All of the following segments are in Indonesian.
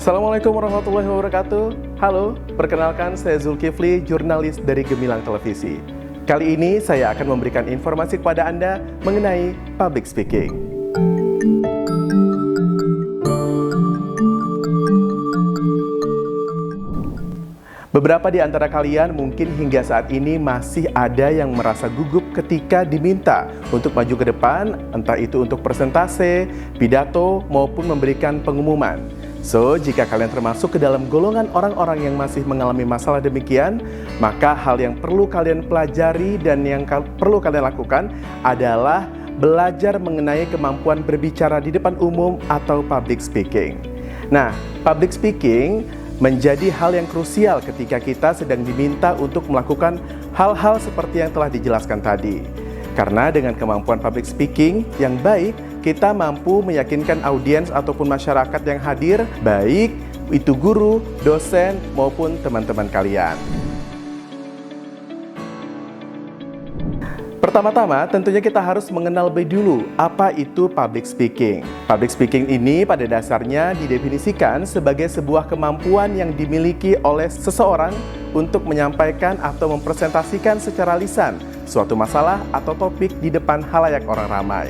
Assalamualaikum warahmatullahi wabarakatuh. Halo, perkenalkan saya Zulkifli, jurnalis dari Gemilang Televisi. Kali ini saya akan memberikan informasi kepada Anda mengenai public speaking. Beberapa di antara kalian mungkin hingga saat ini masih ada yang merasa gugup ketika diminta untuk maju ke depan, entah itu untuk presentase, pidato, maupun memberikan pengumuman. So, jika kalian termasuk ke dalam golongan orang-orang yang masih mengalami masalah demikian, maka hal yang perlu kalian pelajari dan yang perlu kalian lakukan adalah belajar mengenai kemampuan berbicara di depan umum atau public speaking. Nah, public speaking menjadi hal yang krusial ketika kita sedang diminta untuk melakukan hal-hal seperti yang telah dijelaskan tadi. Karena dengan kemampuan public speaking yang baik, kita mampu meyakinkan audiens ataupun masyarakat yang hadir, baik itu guru, dosen, maupun teman-teman kalian. Pertama-tama, tentunya kita harus mengenal lebih dulu apa itu public speaking. Public speaking ini pada dasarnya didefinisikan sebagai sebuah kemampuan yang dimiliki oleh seseorang untuk menyampaikan atau mempresentasikan secara lisan suatu masalah atau topik di depan khalayak orang ramai.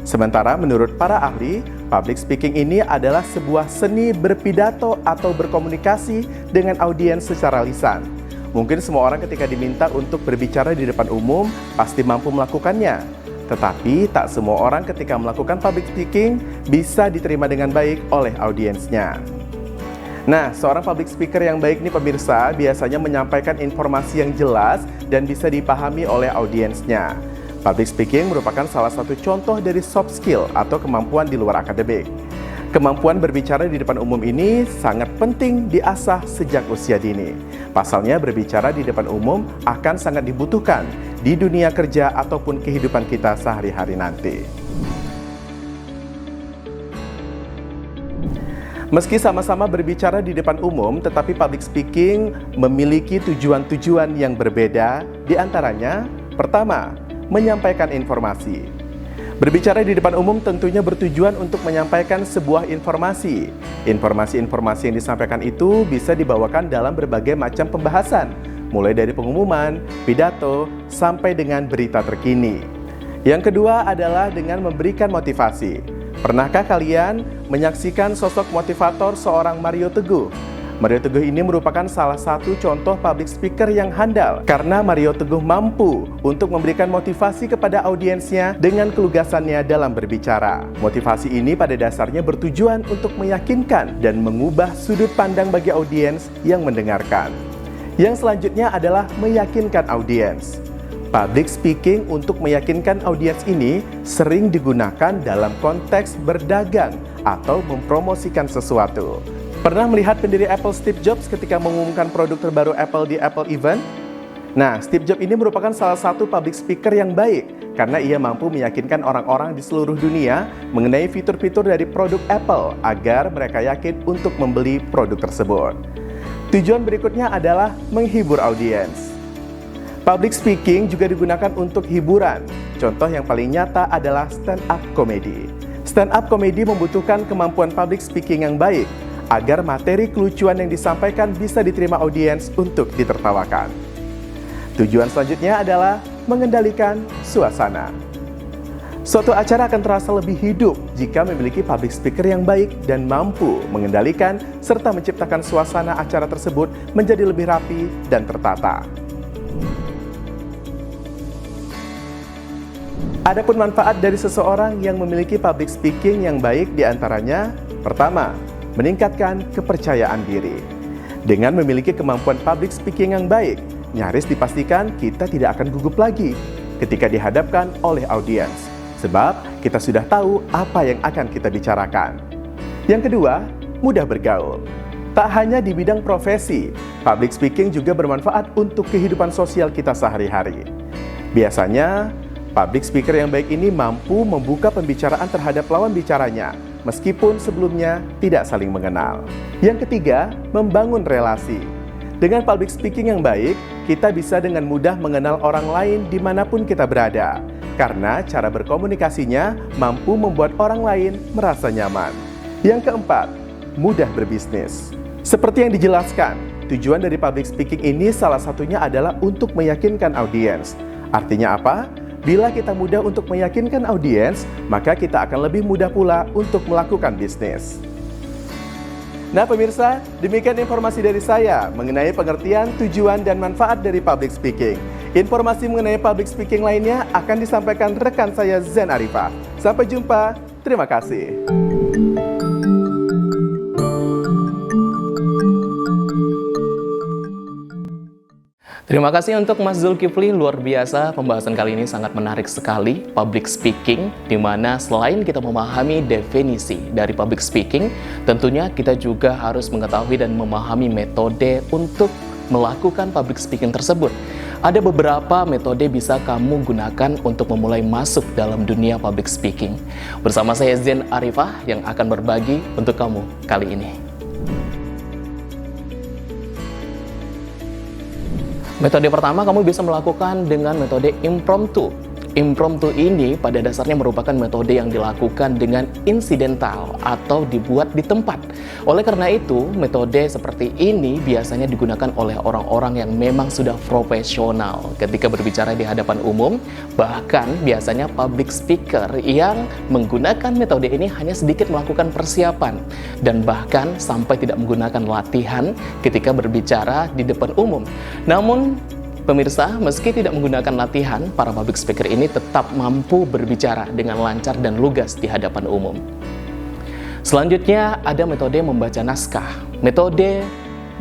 Sementara menurut para ahli, public speaking ini adalah sebuah seni berpidato atau berkomunikasi dengan audiens secara lisan. Mungkin semua orang ketika diminta untuk berbicara di depan umum pasti mampu melakukannya. Tetapi tak semua orang ketika melakukan public speaking bisa diterima dengan baik oleh audiensnya. Nah, seorang public speaker yang baik nih pemirsa biasanya menyampaikan informasi yang jelas dan bisa dipahami oleh audiensnya. Public speaking merupakan salah satu contoh dari soft skill atau kemampuan di luar akademik. Kemampuan berbicara di depan umum ini sangat penting diasah sejak usia dini. Pasalnya berbicara di depan umum akan sangat dibutuhkan di dunia kerja ataupun kehidupan kita sehari-hari nanti. Meski sama-sama berbicara di depan umum, tetapi public speaking memiliki tujuan-tujuan yang berbeda. Di antaranya, pertama, menyampaikan informasi. Berbicara di depan umum tentunya bertujuan untuk menyampaikan sebuah informasi. Informasi-informasi yang disampaikan itu bisa dibawakan dalam berbagai macam pembahasan, mulai dari pengumuman, pidato, sampai dengan berita terkini. Yang kedua adalah dengan memberikan motivasi. Pernahkah kalian menyaksikan sosok motivator seorang Mario Teguh? Mario Teguh ini merupakan salah satu contoh public speaker yang handal karena Mario Teguh mampu untuk memberikan motivasi kepada audiensnya dengan kelugasannya dalam berbicara. Motivasi ini pada dasarnya bertujuan untuk meyakinkan dan mengubah sudut pandang bagi audiens yang mendengarkan. Yang selanjutnya adalah meyakinkan audiens. Public speaking untuk meyakinkan audiens ini sering digunakan dalam konteks berdagang atau mempromosikan sesuatu. Pernah melihat pendiri Apple Steve Jobs ketika mengumumkan produk terbaru Apple di Apple Event? Nah, Steve Jobs ini merupakan salah satu public speaker yang baik karena ia mampu meyakinkan orang-orang di seluruh dunia mengenai fitur-fitur dari produk Apple agar mereka yakin untuk membeli produk tersebut. Tujuan berikutnya adalah menghibur audiens. Public speaking juga digunakan untuk hiburan. Contoh yang paling nyata adalah stand-up comedy. Stand-up comedy membutuhkan kemampuan public speaking yang baik agar materi kelucuan yang disampaikan bisa diterima audiens untuk ditertawakan. Tujuan selanjutnya adalah mengendalikan suasana. Suatu acara akan terasa lebih hidup jika memiliki public speaker yang baik dan mampu mengendalikan serta menciptakan suasana acara tersebut menjadi lebih rapi dan tertata. Adapun manfaat dari seseorang yang memiliki public speaking yang baik diantaranya, pertama, meningkatkan kepercayaan diri. Dengan memiliki kemampuan public speaking yang baik, nyaris dipastikan kita tidak akan gugup lagi ketika dihadapkan oleh audiens, sebab kita sudah tahu apa yang akan kita bicarakan. Yang kedua, mudah bergaul. Tak hanya di bidang profesi, public speaking juga bermanfaat untuk kehidupan sosial kita sehari-hari. Biasanya, public speaker yang baik ini mampu membuka pembicaraan terhadap lawan bicaranya, meskipun sebelumnya tidak saling mengenal. Yang ketiga, membangun relasi. Dengan public speaking yang baik, kita bisa dengan mudah mengenal orang lain dimanapun kita berada, karena cara berkomunikasinya mampu membuat orang lain merasa nyaman. Yang keempat, mudah berbisnis. Seperti yang dijelaskan, tujuan dari public speaking ini salah satunya adalah untuk meyakinkan audiens. Artinya apa? Bila kita mudah untuk meyakinkan audiens, maka kita akan lebih mudah pula untuk melakukan bisnis. Nah pemirsa, demikian informasi dari saya mengenai pengertian, tujuan, dan manfaat dari public speaking. Informasi mengenai public speaking lainnya akan disampaikan rekan saya Zen Arifah. Sampai jumpa, terima kasih. Terima kasih untuk Mas Zulkifli, luar biasa pembahasan kali ini sangat menarik sekali, public speaking, di mana selain kita memahami definisi dari public speaking, tentunya kita juga harus mengetahui dan memahami metode untuk melakukan public speaking tersebut. Ada beberapa metode bisa kamu gunakan untuk memulai masuk dalam dunia public speaking. Bersama saya Zen Arifah yang akan berbagi untuk kamu kali ini. Metode pertama, kamu bisa melakukan dengan metode impromptu. Impromptu ini pada dasarnya merupakan metode yang dilakukan dengan insidental atau dibuat di tempat. Oleh karena itu, metode seperti ini biasanya digunakan oleh orang-orang yang memang sudah profesional ketika berbicara di hadapan umum. Bahkan biasanya public speaker yang menggunakan metode ini hanya sedikit melakukan persiapan dan bahkan sampai tidak menggunakan latihan ketika berbicara di depan umum. Namun pemirsa, meski tidak menggunakan latihan, para public speaker ini tetap mampu berbicara dengan lancar dan lugas di hadapan umum. Selanjutnya ada metode membaca naskah. Metode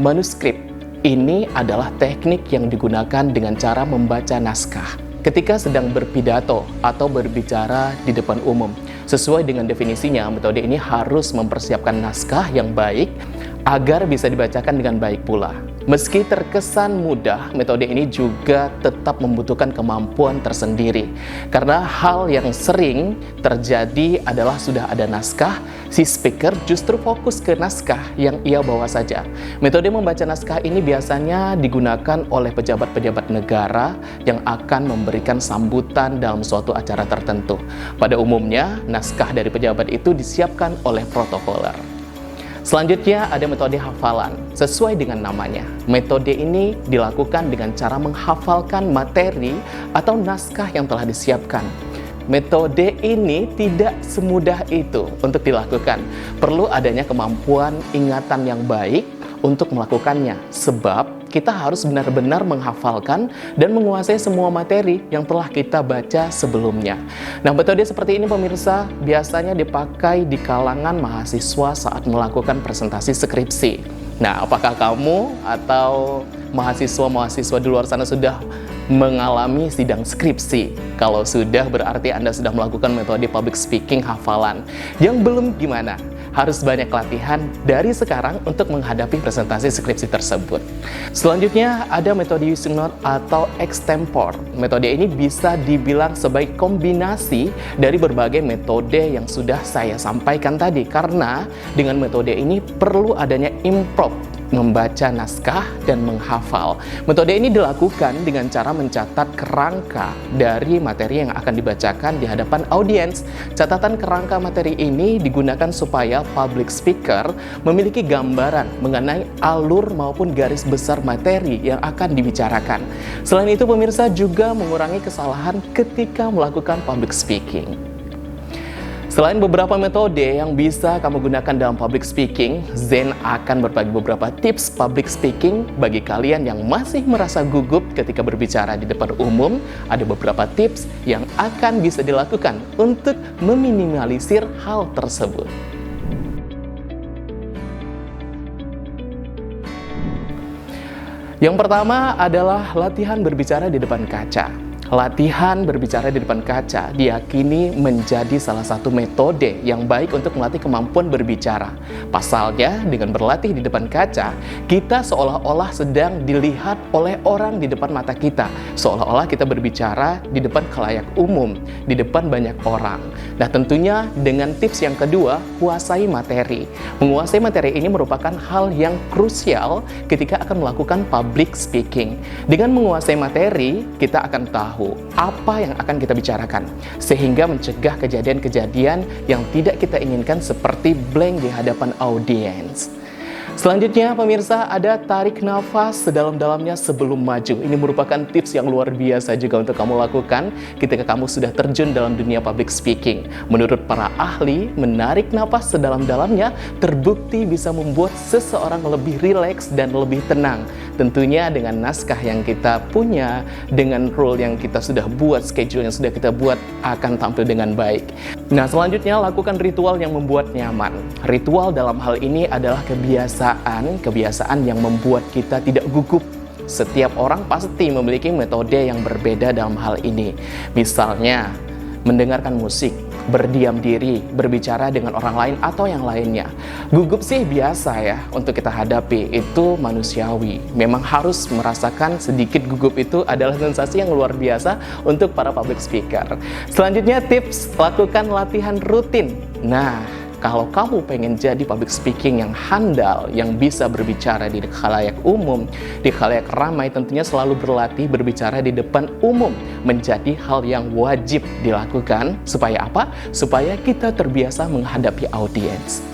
manuskrip ini adalah teknik yang digunakan dengan cara membaca naskah ketika sedang berpidato atau berbicara di depan umum. Sesuai dengan definisinya, metode ini harus mempersiapkan naskah yang baik agar bisa dibacakan dengan baik pula. Meski terkesan mudah, metode ini juga tetap membutuhkan kemampuan tersendiri. Karena hal yang sering terjadi adalah sudah ada naskah, si speaker justru fokus ke naskah yang ia bawa saja. Metode membaca naskah ini biasanya digunakan oleh pejabat-pejabat negara yang akan memberikan sambutan dalam suatu acara tertentu. Pada umumnya, naskah dari pejabat itu disiapkan oleh protokoler. Selanjutnya ada metode hafalan. Sesuai dengan namanya, metode ini dilakukan dengan cara menghafalkan materi atau naskah yang telah disiapkan. Metode ini tidak semudah itu untuk dilakukan. Perlu adanya kemampuan ingatan yang baik untuk melakukannya, sebab kita harus benar-benar menghafalkan dan menguasai semua materi yang telah kita baca sebelumnya. Nah, metode seperti ini pemirsa biasanya dipakai di kalangan mahasiswa saat melakukan presentasi skripsi. Nah, apakah kamu atau mahasiswa-mahasiswa di luar sana sudah mengalami sidang skripsi? Kalau sudah, berarti Anda sudah melakukan metode public speaking hafalan. Yang belum gimana? Harus banyak latihan dari sekarang untuk menghadapi presentasi skripsi tersebut. Selanjutnya ada metode using note atau extempore. Metode ini bisa dibilang sebagai kombinasi dari berbagai metode yang sudah saya sampaikan tadi, karena dengan metode ini perlu adanya improv, membaca naskah dan menghafal. Metode ini dilakukan dengan cara mencatat kerangka dari materi yang akan dibacakan di hadapan audiens. Catatan kerangka materi ini digunakan supaya public speaker memiliki gambaran mengenai alur maupun garis besar materi yang akan dibicarakan. Selain itu, pemirsa juga mengurangi kesalahan ketika melakukan public speaking. Selain beberapa metode yang bisa kamu gunakan dalam public speaking, Zen akan berbagi beberapa tips public speaking bagi kalian yang masih merasa gugup ketika berbicara di depan umum. Ada beberapa tips yang akan bisa dilakukan untuk meminimalisir hal tersebut. Yang pertama adalah latihan berbicara di depan kaca. Latihan berbicara di depan kaca diyakini menjadi salah satu metode yang baik untuk melatih kemampuan berbicara. Pasalnya, dengan berlatih di depan kaca, kita seolah-olah sedang dilihat oleh orang di depan mata kita. Seolah-olah kita berbicara di depan khalayak umum, di depan banyak orang. Nah, tentunya dengan tips yang kedua, kuasai materi. Menguasai materi ini merupakan hal yang krusial ketika akan melakukan public speaking. Dengan menguasai materi, kita akan tahu tahu apa yang akan kita bicarakan, sehingga mencegah kejadian-kejadian yang tidak kita inginkan seperti blank di hadapan audiens. Selanjutnya pemirsa, ada tarik nafas sedalam-dalamnya sebelum maju. Ini merupakan tips yang luar biasa juga untuk kamu lakukan ketika kamu sudah terjun dalam dunia public speaking. Menurut para ahli, menarik nafas sedalam-dalamnya terbukti bisa membuat seseorang lebih rileks dan lebih tenang. Tentunya dengan naskah yang kita punya, dengan role yang kita sudah buat, schedule yang sudah kita buat akan tampil dengan baik. Nah, selanjutnya lakukan ritual yang membuat nyaman. Ritual dalam hal ini adalah kebiasaan yang membuat kita tidak gugup. Setiap orang pasti memiliki metode yang berbeda dalam hal ini. Misalnya, mendengarkan musik, berdiam diri, berbicara dengan orang lain atau yang lainnya. Gugup sih biasa ya untuk kita hadapi, itu manusiawi. Memang harus merasakan sedikit gugup, itu adalah sensasi yang luar biasa untuk para public speaker. Selanjutnya tips, lakukan latihan rutin. Nah, kalau kamu pengen jadi public speaking yang handal, yang bisa berbicara di khalayak umum, di khalayak ramai, tentunya selalu berlatih berbicara di depan umum menjadi hal yang wajib dilakukan. Supaya apa? Supaya kita terbiasa menghadapi audiens.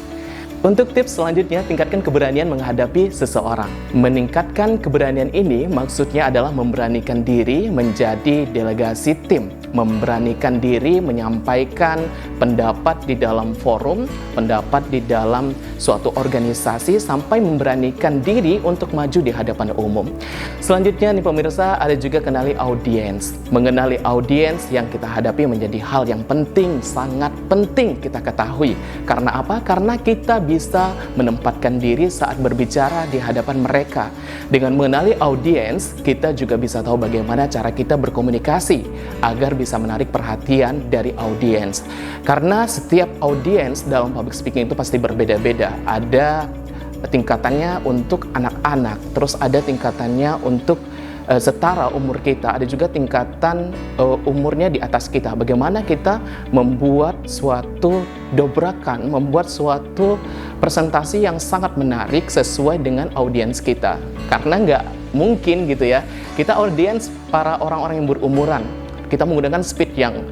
Untuk tips selanjutnya, tingkatkan keberanian menghadapi seseorang. Meningkatkan keberanian ini maksudnya adalah memberanikan diri menjadi delegasi tim. Memberanikan diri menyampaikan pendapat di dalam forum, pendapat di dalam suatu organisasi, sampai memberanikan diri untuk maju di hadapan umum. Selanjutnya nih pemirsa, ada juga kenali audiens. Mengenali audiens yang kita hadapi menjadi hal yang penting, sangat penting kita ketahui. Karena apa? Karena kita bisa menempatkan diri saat berbicara di hadapan mereka. Dengan mengenali audiens, kita juga bisa tahu bagaimana cara kita berkomunikasi agar bisa menarik perhatian dari audiens. Karena setiap audiens dalam public speaking itu pasti berbeda-beda. Ada tingkatannya untuk anak-anak, terus ada tingkatannya untuk setara umur kita, ada juga tingkatan umurnya di atas kita. Bagaimana kita membuat suatu dobrakan, membuat suatu presentasi yang sangat menarik sesuai dengan audiens kita. Karena nggak mungkin gitu ya, kita audiens para orang-orang yang berumuran, kita menggunakan speed yang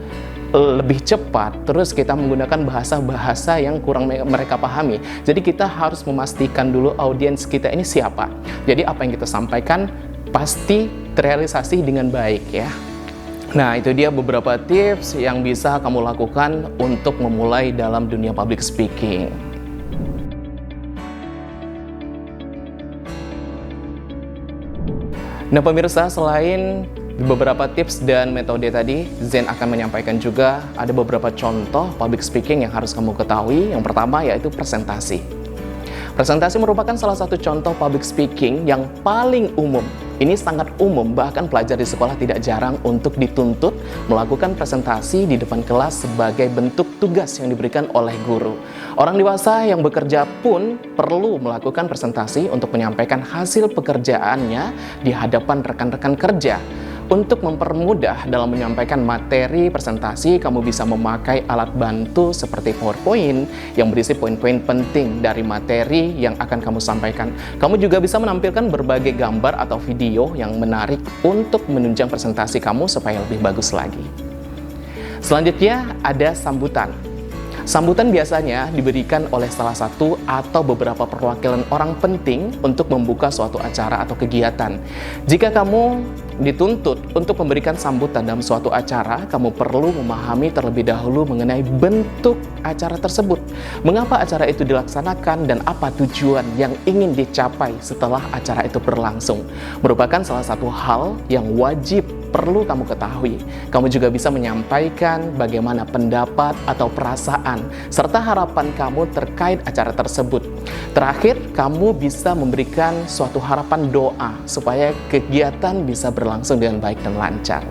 lebih cepat, terus kita menggunakan bahasa-bahasa yang kurang mereka pahami. Jadi kita harus memastikan dulu audiens kita ini siapa. Jadi apa yang kita sampaikan pasti terrealisasi dengan baik ya. Nah, itu dia beberapa tips yang bisa kamu lakukan untuk memulai dalam dunia public speaking. Nah pemirsa, selain beberapa tips dan metode tadi, Zen akan menyampaikan juga ada beberapa contoh public speaking yang harus kamu ketahui. Yang pertama yaitu presentasi. Presentasi merupakan salah satu contoh public speaking yang paling umum. Ini sangat umum, bahkan pelajar di sekolah tidak jarang untuk dituntut melakukan presentasi di depan kelas sebagai bentuk tugas yang diberikan oleh guru. Orang dewasa yang bekerja pun perlu melakukan presentasi untuk menyampaikan hasil pekerjaannya di hadapan rekan-rekan kerja. Untuk mempermudah dalam menyampaikan materi presentasi, kamu bisa memakai alat bantu seperti PowerPoint yang berisi poin-poin penting dari materi yang akan kamu sampaikan. Kamu juga bisa menampilkan berbagai gambar atau video yang menarik untuk menunjang presentasi kamu supaya lebih bagus lagi. Selanjutnya ada sambutan. Sambutan biasanya diberikan oleh salah satu atau beberapa perwakilan orang penting untuk membuka suatu acara atau kegiatan. Jika kamu dituntut untuk memberikan sambutan dalam suatu acara, kamu perlu memahami terlebih dahulu mengenai bentuk acara tersebut. Mengapa acara itu dilaksanakan dan apa tujuan yang ingin dicapai setelah acara itu berlangsung. Merupakan salah satu hal yang wajib perlu kamu ketahui. Kamu juga bisa menyampaikan bagaimana pendapat atau perasaan serta harapan kamu terkait acara tersebut. Terakhir, kamu bisa memberikan suatu harapan doa supaya kegiatan bisa berlangsung dengan baik dan lancar.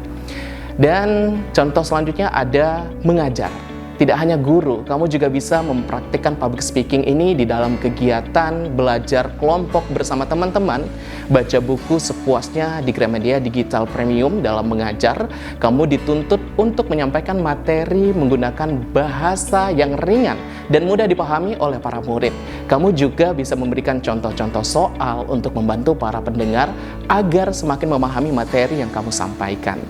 Dan contoh selanjutnya ada mengajar. Tidak hanya guru, kamu juga bisa mempraktikkan public speaking ini di dalam kegiatan belajar kelompok bersama teman-teman, baca buku sepuasnya di Gramedia Digital Premium. Dalam mengajar, kamu dituntut untuk menyampaikan materi menggunakan bahasa yang ringan dan mudah dipahami oleh para murid. Kamu juga bisa memberikan contoh-contoh soal untuk membantu para pendengar agar semakin memahami materi yang kamu sampaikan.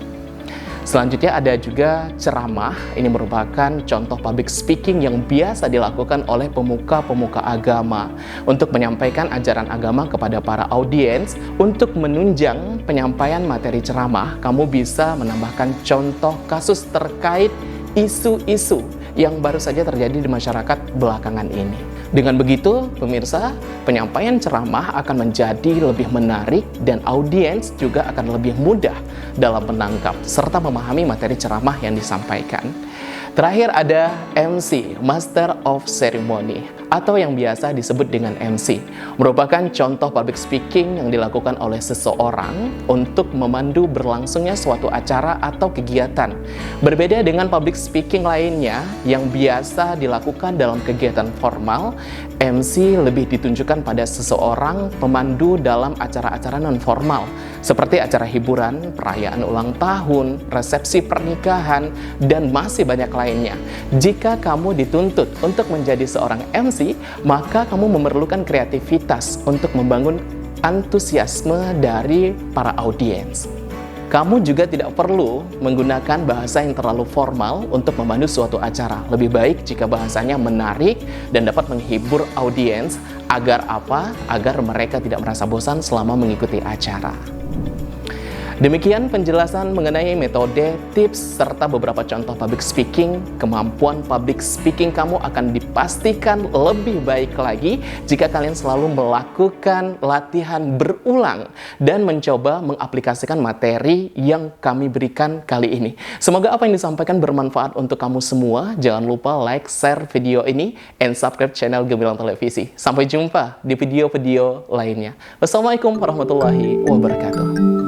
Selanjutnya ada juga ceramah. Ini merupakan contoh public speaking yang biasa dilakukan oleh pemuka-pemuka agama untuk menyampaikan ajaran agama kepada para audiens. Untuk menunjang penyampaian materi ceramah, kamu bisa menambahkan contoh kasus terkait isu-isu yang baru saja terjadi di masyarakat belakangan ini. Dengan begitu, pemirsa, penyampaian ceramah akan menjadi lebih menarik dan audiens juga akan lebih mudah dalam menangkap serta memahami materi ceramah yang disampaikan. Terakhir ada MC, Master of Ceremony, atau yang biasa disebut dengan MC. Merupakan contoh public speaking yang dilakukan oleh seseorang untuk memandu berlangsungnya suatu acara atau kegiatan. Berbeda dengan public speaking lainnya yang biasa dilakukan dalam kegiatan formal, MC lebih ditunjukkan pada seseorang pemandu dalam acara-acara non-formal, seperti acara hiburan, perayaan ulang tahun, resepsi pernikahan, dan masih banyak lainnya. Jika kamu dituntut untuk menjadi seorang MC, maka kamu memerlukan kreativitas untuk membangun antusiasme dari para audiens. Kamu juga tidak perlu menggunakan bahasa yang terlalu formal untuk memandu suatu acara. Lebih baik jika bahasanya menarik dan dapat menghibur audiens. Agar apa? Agar mereka tidak merasa bosan selama mengikuti acara. Demikian penjelasan mengenai metode, tips, serta beberapa contoh public speaking. Kemampuan public speaking kamu akan dipastikan lebih baik lagi jika kalian selalu melakukan latihan berulang dan mencoba mengaplikasikan materi yang kami berikan kali ini. Semoga apa yang disampaikan bermanfaat untuk kamu semua. Jangan lupa like, share video ini, and subscribe channel Gemilang Televisi. Sampai jumpa di video-video lainnya. Wassalamualaikum warahmatullahi wabarakatuh.